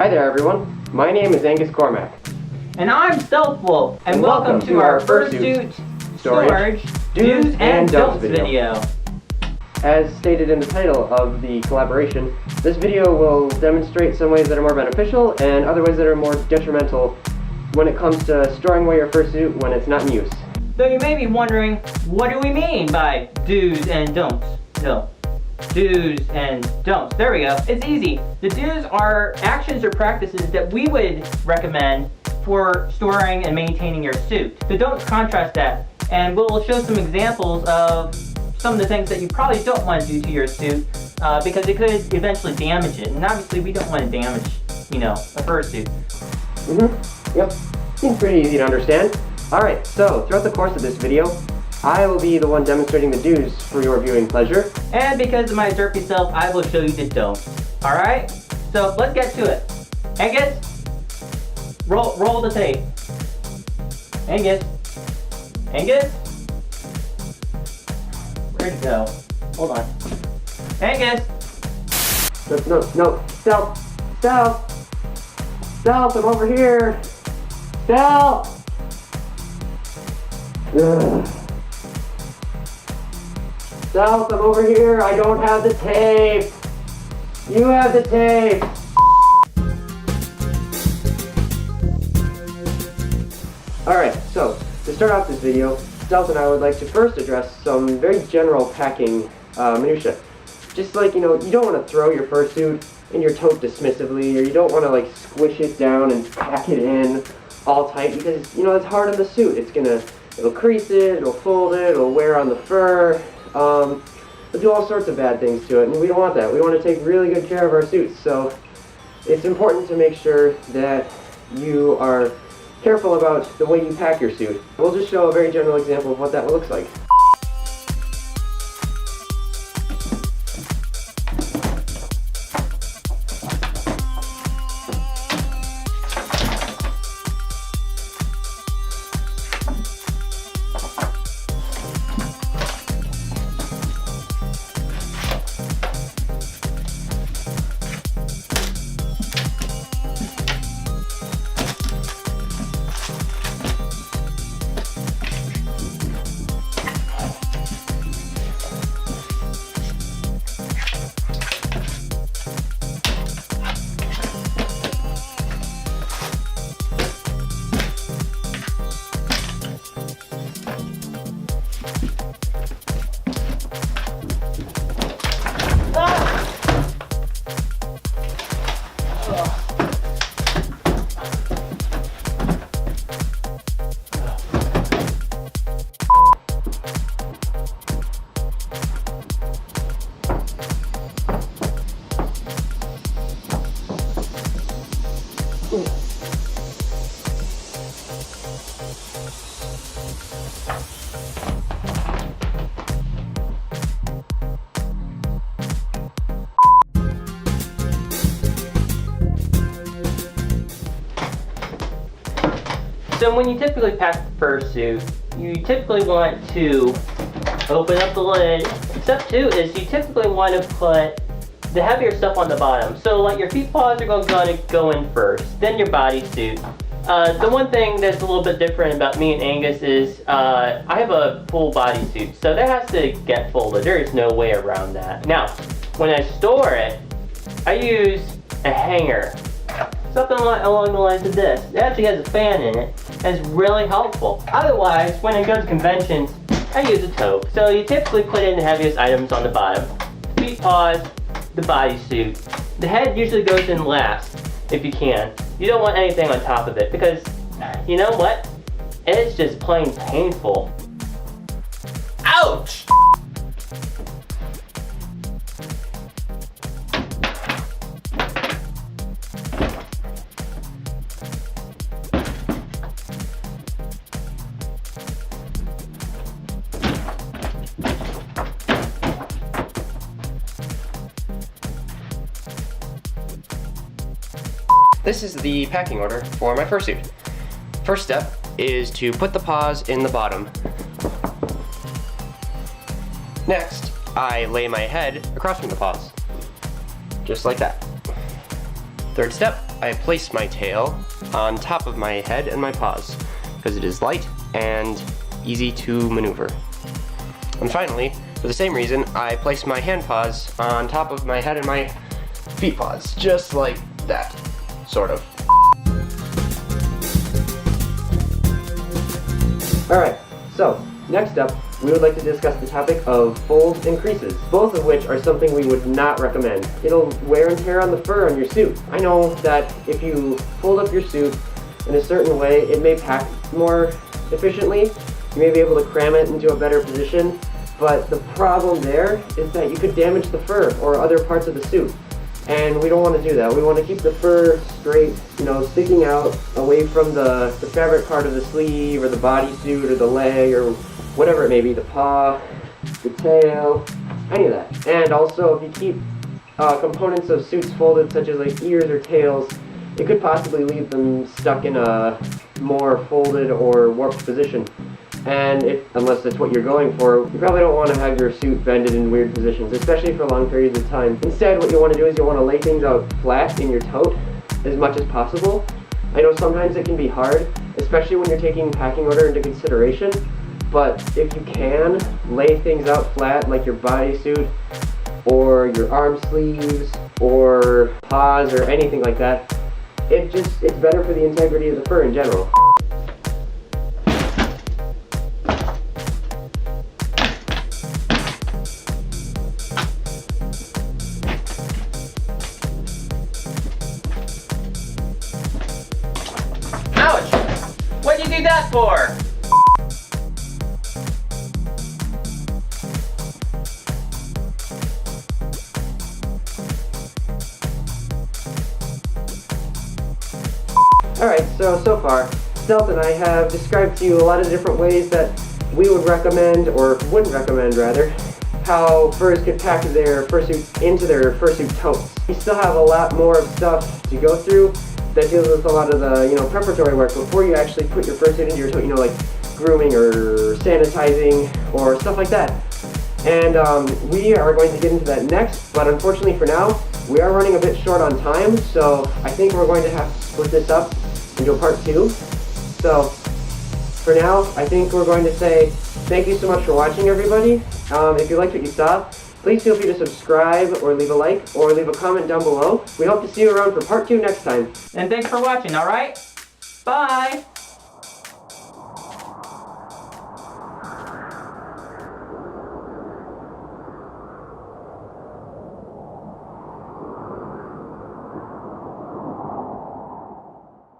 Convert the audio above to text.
Hi there everyone, my name is Angus Cormac. And I'm Stealthwolf, and welcome to our Fursuit Storage Do's and Don'ts video. As stated in the title of the collaboration, this video will demonstrate some ways that are more beneficial and other ways that are more detrimental when it comes to storing away your fursuit when it's not in use. So you may be wondering, what do we mean by do's and don'ts? No. Do's and don'ts. There we go. It's easy. The do's are actions or practices that we would recommend for storing and maintaining your suit. The don'ts contrast that, and we'll show some examples of some of the things that you probably don't want to do to your suit because it could eventually damage it. And obviously we don't want to damage, a fursuit. Yep. Seems pretty easy to understand. Alright, so throughout the course of this video, I will be the one demonstrating the do's for your viewing pleasure. And because of my derpy self, I will show you the don'ts. Alright? So let's get to it. Angus, roll the tape. Angus. Angus? Where'd it go? Hold on. Angus! No. Stealth, I'm over here. Stealth! Ugh. Stealth, I'm over here. I don't have the tape. You have the tape. Alright, so to start off this video, Stealth and I would like to first address some very general packing minutia. Just like, you don't want to throw your fursuit in your tote dismissively, or you don't want to squish it down and pack it in all tight because, it's hard on the suit. It'll crease it, it'll fold it, it'll wear on the fur. It'll do all sorts of bad things to it, and we don't want that. We want to take really good care of our suits, so it's important to make sure that you are careful about the way you pack your suit. We'll just show a very general example of what that looks like. So when you typically pack the fursuit, you typically want to open up the lid. Step 2 is you typically want to put the heavier stuff on the bottom. So your feet paws are going to go in first, then your bodysuit. The one thing that's a little bit different about me and Angus is I have a full bodysuit, so that has to get folded. There is no way around that. Now, when I store it, I use a hanger. Something along the lines of this. It actually has a fan in it, and it's really helpful. Otherwise, when I go to conventions, I use a tote. So you typically put in the heaviest items on the bottom. Feet, paws, the bodysuit. The head usually goes in last, if you can. You don't want anything on top of it, because, you know what? It's just plain painful. Ouch! This is the packing order for my fursuit. First step is to put the paws in the bottom. Next, I lay my head across from the paws, just like that. Third step, I place my tail on top of my head and my paws, because it is light and easy to maneuver. And finally, for the same reason, I place my hand paws on top of my head and my feet paws, just like that, sort of. Alright, so next up, we would like to discuss the topic of folds and creases, both of which are something we would not recommend. It'll wear and tear on the fur on your suit. I know that if you fold up your suit in a certain way, it may pack more efficiently. You may be able to cram it into a better position, but the problem there is that you could damage the fur or other parts of the suit. And we don't want to do that. We want to keep the fur straight, sticking out away from the fabric part of the sleeve or the bodysuit or the leg or whatever it may be, the paw, the tail, any of that. And also, if you keep components of suits folded, such as like ears or tails, it could possibly leave them stuck in a more folded or warped position. And unless that's what you're going for, you probably don't want to have your suit bended in weird positions, especially for long periods of time. Instead, what you want to do is you want to lay things out flat in your tote as much as possible. I know sometimes it can be hard, especially when you're taking packing order into consideration, but if you can, lay things out flat like your bodysuit or your arm sleeves or paws or anything like that, it's better for the integrity of the fur in general. Ouch! What'd you do that for? Alright, so far, Stealth and I have described to you a lot of different ways that we would recommend, or wouldn't recommend rather, how furs could pack their fursuits into their fursuit totes. We still have a lot more of stuff to go through that deals with a lot of the, preparatory work before you actually put your fursuit into your tote, like grooming or sanitizing or stuff like that. And we are going to get into that next, but unfortunately for now, we are running a bit short on time, so I think we're going to have to split this up into a part 2. So, for now, I think we're going to say thank you so much for watching, everybody. If you liked what you saw, please feel free to subscribe or leave a like or leave a comment down below. We hope to see you around for part 2 next time. And thanks for watching, alright? Bye!